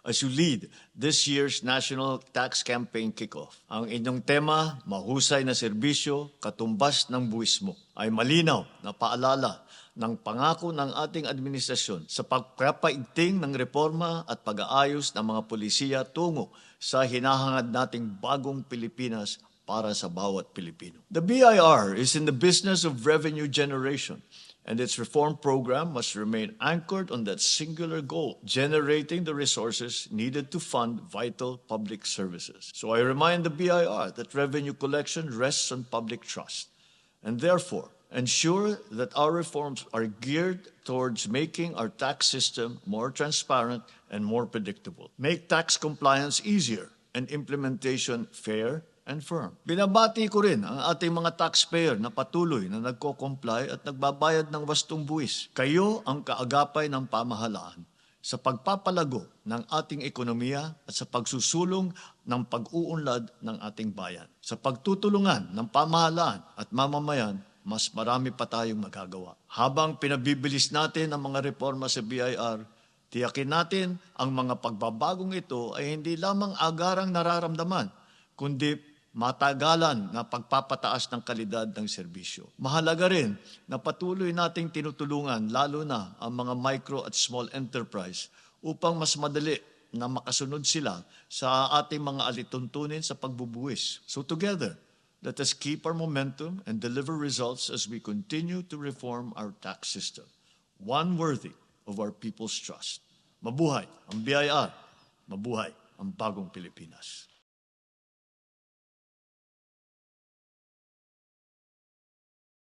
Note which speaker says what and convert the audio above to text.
Speaker 1: as you lead this year's National Tax Campaign Kickoff. Ang inyong tema, mahusay na serbisyo, katumbas ng buwis mo, ay malinaw na paalala ng pangako ng ating administrasyon sa pagpapaigting ng reforma at pag-aayos ng mga polisiya tungo sa hinahangad nating bagong Pilipinas para sa bawat Pilipino. The BIR is in the business of revenue generation, and its reform program must remain anchored on that singular goal, generating the resources needed to fund vital public services. So I remind the BIR that revenue collection rests on public trust, and therefore ensure that our reforms are geared towards making our tax system more transparent and more predictable. Make tax compliance easier and implementation fair and firm. Binabati ko rin ang ating mga taxpayer na patuloy na nagko-comply at nagbabayad ng wastong buwis. Kayo ang kaagapay ng pamahalaan sa pagpapalago ng ating ekonomiya at sa pagsusulong ng pag-uunlad ng ating bayan. Sa pagtutulungan ng pamahalaan at mamamayan, mas marami pa tayong magagawa. Habang pinabibilis natin ang mga reforma sa BIR, tiyakin natin ang mga pagbabagong ito ay hindi lamang agarang nararamdaman, kundi matagalan na pagpapataas ng kalidad ng serbisyo. Mahalaga rin na patuloy nating tinutulungan lalo na ang mga micro at small enterprise upang mas madali na makasunod sila sa ating mga alituntunin sa pagbubuwis. So together, let us keep our momentum and deliver results as we continue to reform our tax system, one worthy of our people's trust. Mabuhay ang BIR, mabuhay ang bagong Pilipinas.